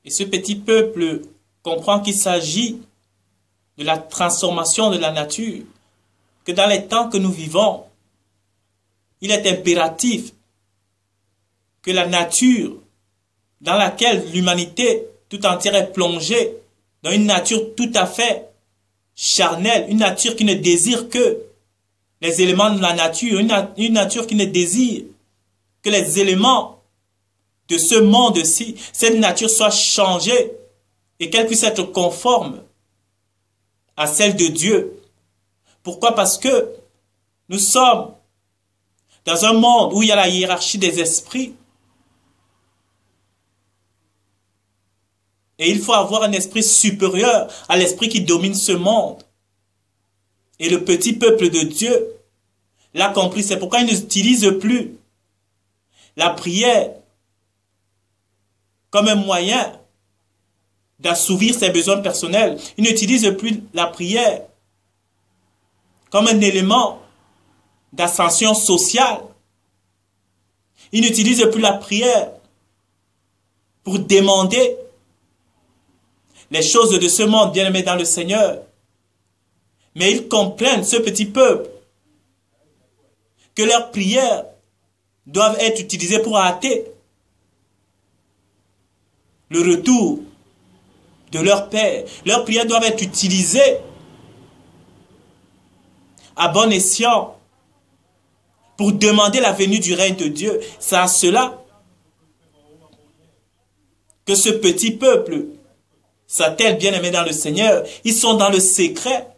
Et ce petit peuple comprend qu'il s'agit de la transformation de la nature, que dans les temps que nous vivons, il est impératif que la nature dans laquelle l'humanité tout entière est plongée, dans une nature tout à fait charnelle, une nature qui ne désire que les éléments de la nature, une nature qui ne désire que les éléments de ce monde-ci, cette nature soit changée et qu'elle puisse être conforme à celle de Dieu. Pourquoi? Parce que nous sommes dans un monde où il y a la hiérarchie des esprits. Et il faut avoir un esprit supérieur à l'esprit qui domine ce monde. Et le petit peuple de Dieu l'a compris. C'est pourquoi il n'utilise plus la prière comme un moyen d'assouvir ses besoins personnels. Il n'utilise plus la prière comme un élément d'ascension sociale. Il n'utilise plus la prière pour demander les choses de ce monde, bien-aimés dans le Seigneur. Mais ils comprennent, ce petit peuple, que leurs prières doivent être utilisées pour hâter le retour de leur Père. Leurs prières doivent être utilisées à bon escient pour demander la venue du règne de Dieu. C'est à cela que ce petit peuple s'attelle, bien-aimé dans le Seigneur. Ils sont dans le secret.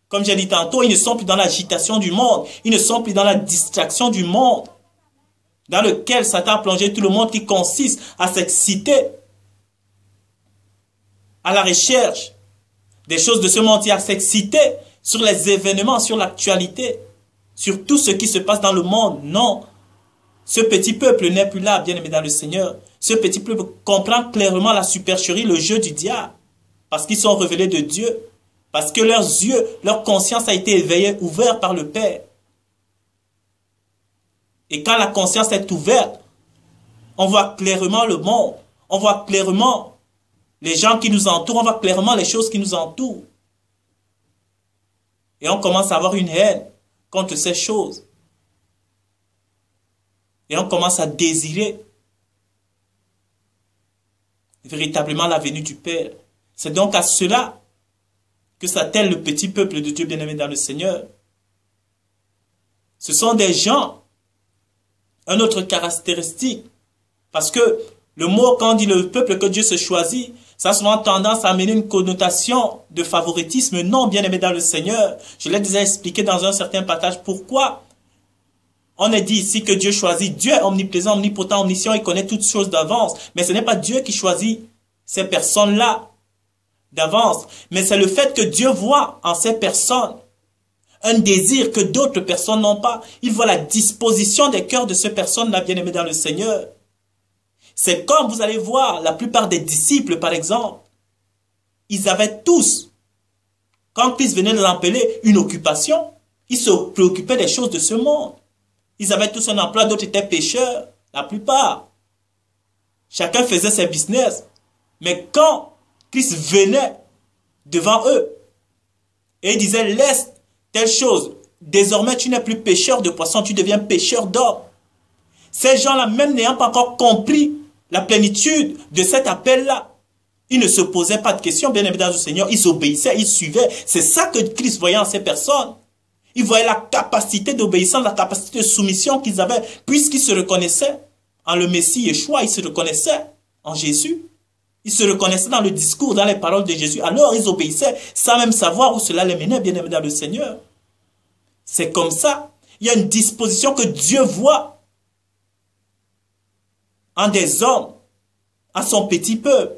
Comme j'ai dit tantôt, ils ne sont plus dans l'agitation du monde. Ils ne sont plus dans la distraction du monde dans lequel Satan a plongé tout le monde, qui consiste à s'exciter à la recherche des choses de ce monde, et à s'exciter sur les événements, sur l'actualité, sur tout ce qui se passe dans le monde. Non, ce petit peuple n'est plus là, bien-aimé dans le Seigneur. Ce petit peuple comprend clairement la supercherie, le jeu du diable, parce qu'ils sont révélés de Dieu, parce que leurs yeux, leur conscience a été éveillée, ouverte par le Père. Et quand la conscience est ouverte, on voit clairement le monde, on voit clairement les gens qui nous entourent, on voit clairement les choses qui nous entourent. Et on commence à avoir une haine contre ces choses. Et on commence à désirer véritablement la venue du Père. C'est donc à cela que s'attelle le petit peuple de Dieu bien-aimé dans le Seigneur. Ce sont des gens, une autre caractéristique, parce que le mot, quand on dit le peuple que Dieu se choisit, ça a souvent tendance à amener une connotation de favoritisme. Non, bien-aimé dans le Seigneur, je l'ai déjà expliqué dans un certain passage pourquoi on est dit ici que Dieu choisit. Dieu est omniprésent, omnipotent, omniscient, il connaît toutes choses d'avance. Mais ce n'est pas Dieu qui choisit ces personnes-là d'avance. Mais c'est le fait que Dieu voit en ces personnes un désir que d'autres personnes n'ont pas. Il voit la disposition des cœurs de ces personnes-là, bien-aimées dans le Seigneur. C'est comme vous allez voir la plupart des disciples, par exemple. Ils avaient tous, quand Christ venait les appeler, une occupation. Ils se préoccupaient des choses de ce monde. Ils avaient tous un emploi, d'autres étaient pécheurs, la plupart. Chacun faisait ses business. Mais quand Christ venait devant eux, et il disait, laisse telle chose, désormais tu n'es plus pêcheur de poissons, tu deviens pêcheur d'hommes. Ces gens-là, même n'ayant pas encore compris la plénitude de cet appel-là, ils ne se posaient pas de questions, bien évidemment du Seigneur, ils obéissaient, ils suivaient. C'est ça que Christ voyait en ces personnes. Il voyait la capacité d'obéissance, la capacité de soumission qu'ils avaient, puisqu'ils se reconnaissaient en le Messie Yeshua, ils se reconnaissaient en Jésus. Ils se reconnaissaient dans le discours, dans les paroles de Jésus. Alors ils obéissaient sans même savoir où cela les menait, bien aimé dans le Seigneur. C'est comme ça. Il y a une disposition que Dieu voit en des hommes, en son petit peuple.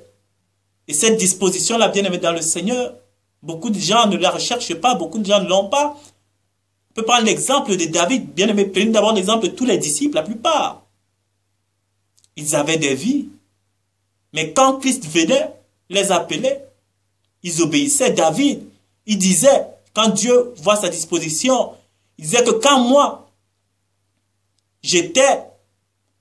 Et cette disposition-là, bien aimé dans le Seigneur, beaucoup de gens ne la recherchent pas, beaucoup de gens ne l'ont pas. On peut prendre l'exemple de David, bien aimé, prenez d'abord l'exemple de tous les disciples, la plupart. Ils avaient des vies. Mais quand Christ venait les appeler, ils obéissaient. David, il disait, quand Dieu voit sa disposition, il disait que quand moi, j'étais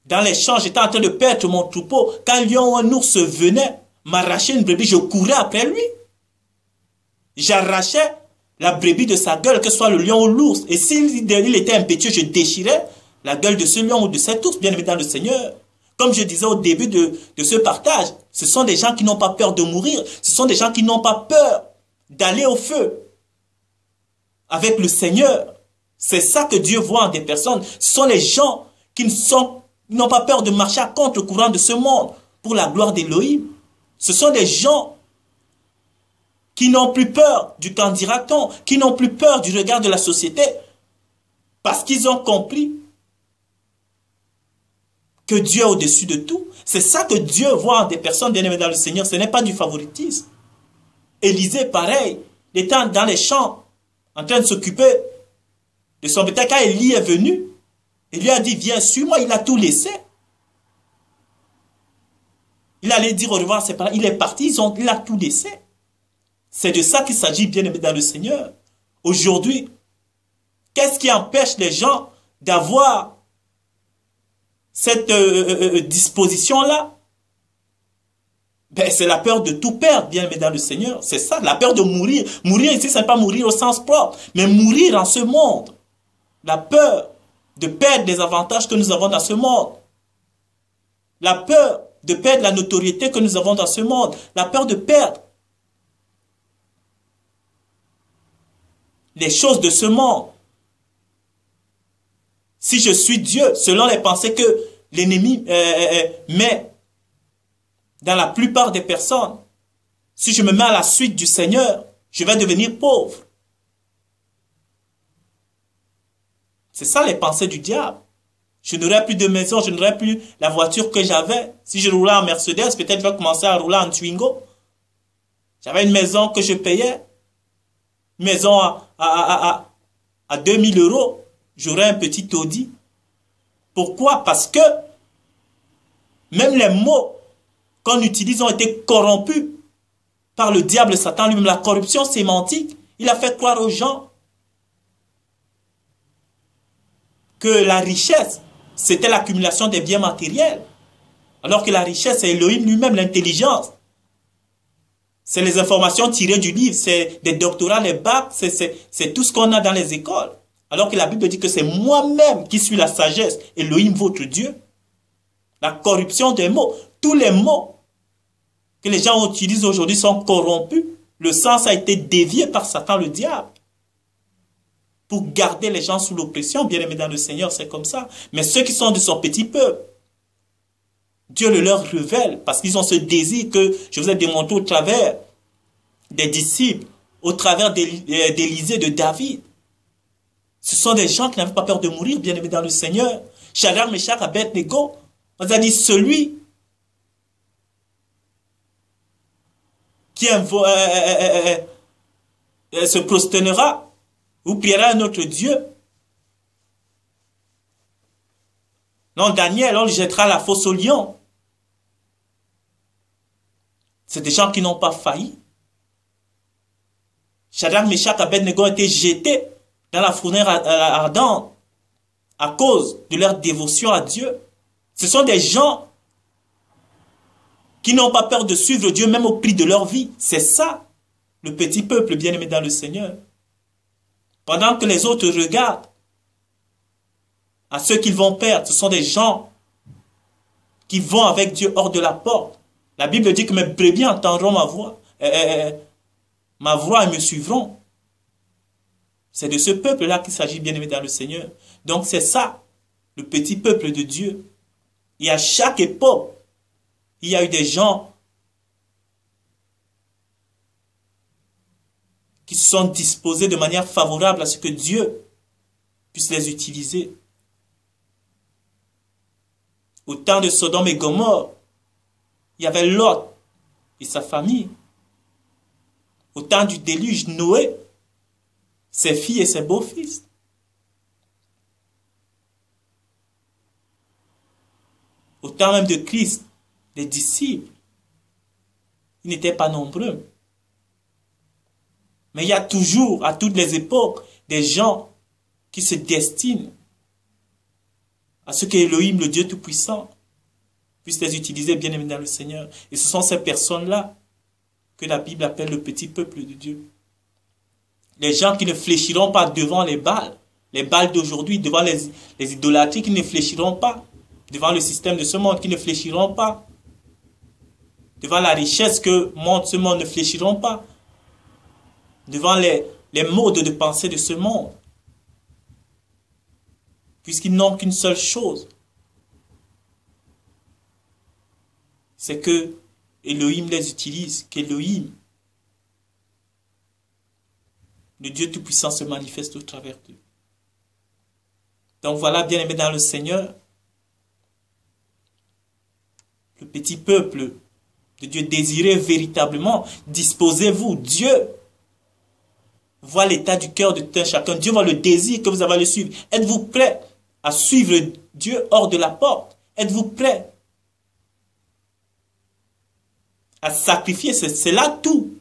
dans les champs, j'étais en train de perdre mon troupeau, quand un lion ou un ours venait m'arrachait une brebis, je courais après lui. J'arrachais la brebis de sa gueule, que ce soit le lion ou l'ours. Et s'il était impétueux, je déchirais la gueule de ce lion ou de cet ours, bien aimé dans le Seigneur. Comme je disais au début de ce partage, ce sont des gens qui n'ont pas peur de mourir. Ce sont des gens qui n'ont pas peur d'aller au feu avec le Seigneur. C'est ça que Dieu voit en des personnes. Ce sont les gens qui n'ont pas peur de marcher contre le courant de ce monde pour la gloire d'Élohim. Ce sont des gens qui n'ont plus peur du qu'en dira-t-on, qui n'ont plus peur du regard de la société, parce qu'ils ont compris que Dieu est au-dessus de tout. C'est ça que Dieu voit en des personnes bien-aimées dans le Seigneur. Ce n'est pas du favoritisme. Élisée, pareil, il était dans les champs, en train de s'occuper de son bétail. Quand Élie est venu, il lui a dit, viens, suis-moi. Il a tout laissé. Il allait dire au revoir à ses parents. Il est parti, il a tout laissé. C'est de ça qu'il s'agit, bien-aimé dans le Seigneur. Aujourd'hui, qu'est-ce qui empêche les gens d'avoir cette disposition-là? Ben, c'est la peur de tout perdre, bien-aimé dans le Seigneur. C'est ça, la peur de mourir. Mourir ici, ce n'est pas mourir au sens propre, mais mourir en ce monde. La peur de perdre les avantages que nous avons dans ce monde. La peur de perdre la notoriété que nous avons dans ce monde. La peur de perdre les choses de ce monde. Si je suis Dieu, selon les pensées que l'ennemi met dans la plupart des personnes, si je me mets à la suite du Seigneur, je vais devenir pauvre. C'est ça les pensées du diable. Je n'aurai plus de maison, je n'aurai plus la voiture que j'avais. Si je roulais en Mercedes, peut-être je vais commencer à rouler en Twingo. J'avais une maison que je payais. Une maison à 2000 €. J'aurais un petit Audi. Pourquoi? Parce que même les mots qu'on utilise ont été corrompus par le diable Satan lui-même. La corruption sémantique, il a fait croire aux gens que la richesse, c'était l'accumulation des biens matériels. Alors que la richesse, c'est Elohim lui-même, l'intelligence. C'est les informations tirées du livre, c'est des doctorats, les bacs, c'est tout ce qu'on a dans les écoles. Alors que la Bible dit que c'est moi-même qui suis la sagesse, Elohim votre Dieu. La corruption des mots, tous les mots que les gens utilisent aujourd'hui sont corrompus. Le sens a été dévié par Satan, le diable, pour garder les gens sous l'oppression. Bien aimés dans le Seigneur, c'est comme ça. Mais ceux qui sont de son petit peuple, Dieu le leur révèle parce qu'ils ont ce désir que je vous ai démontré au travers des disciples, au travers d'Élisée, de David. Ce sont des gens qui n'avaient pas peur de mourir, bien aimés dans le Seigneur. Shadrach, Meshach, Abed-Nego, on a dit celui qui se prosternera ou priera à notre Dieu. Non, Daniel, on le jettera à la fosse au lion. C'est des gens qui n'ont pas failli. Shadrach, Meshach, Abed-Nego ont été jetés dans la fournaise ardente à cause de leur dévotion à Dieu. Ce sont des gens qui n'ont pas peur de suivre Dieu même au prix de leur vie. C'est ça, le petit peuple bien-aimé dans le Seigneur. Pendant que les autres regardent à ceux qu'ils vont perdre, ce sont des gens qui vont avec Dieu hors de la porte. La Bible dit que mes brebis entendront ma voix et me suivront. C'est de ce peuple-là qu'il s'agit, bien-aimé dans le Seigneur. Donc c'est ça, le petit peuple de Dieu. Et à chaque époque, il y a eu des gens qui se sont disposés de manière favorable à ce que Dieu puisse les utiliser. Au temps de Sodome et Gomorrhe, il y avait Lot et sa famille. Au temps du déluge, Noé, ses filles et ses beaux-fils. Au temps même de Christ, les disciples, ils n'étaient pas nombreux. Mais il y a toujours, à toutes les époques, des gens qui se destinent à ce que Elohim, le Dieu Tout-Puissant, puisse les utiliser, bien-aimés dans le Seigneur. Et ce sont ces personnes-là que la Bible appelle le petit peuple de Dieu. Les gens qui ne fléchiront pas devant les Baals d'aujourd'hui, devant les idolâtries, qui ne fléchiront pas devant le système de ce monde, qui ne fléchiront pas devant la richesse que montre ce monde, ne fléchiront pas devant les modes de pensée de ce monde, puisqu'ils n'ont qu'une seule chose, c'est que Elohim les utilise, qu'Elohim, le Dieu Tout-Puissant, se manifeste au travers d'eux. Donc voilà, bien-aimés dans le Seigneur, le petit peuple de Dieu, désirez véritablement, disposez-vous. Dieu voit l'état du cœur de tout un chacun. Dieu voit le désir que vous avez à le suivre. Êtes-vous prêt à suivre Dieu hors de la porte? Êtes-vous prêt à sacrifier? C'est là tout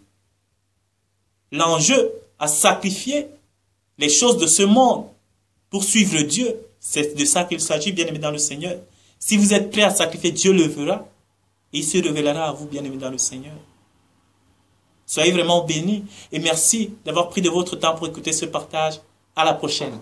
l'enjeu, à sacrifier les choses de ce monde pour suivre Dieu. C'est de ça qu'il s'agit, bien-aimés dans le Seigneur. Si vous êtes prêt à sacrifier, Dieu le verra. Et il se révélera à vous, bien-aimés dans le Seigneur. Soyez vraiment bénis. Et merci d'avoir pris de votre temps pour écouter ce partage. À la prochaine.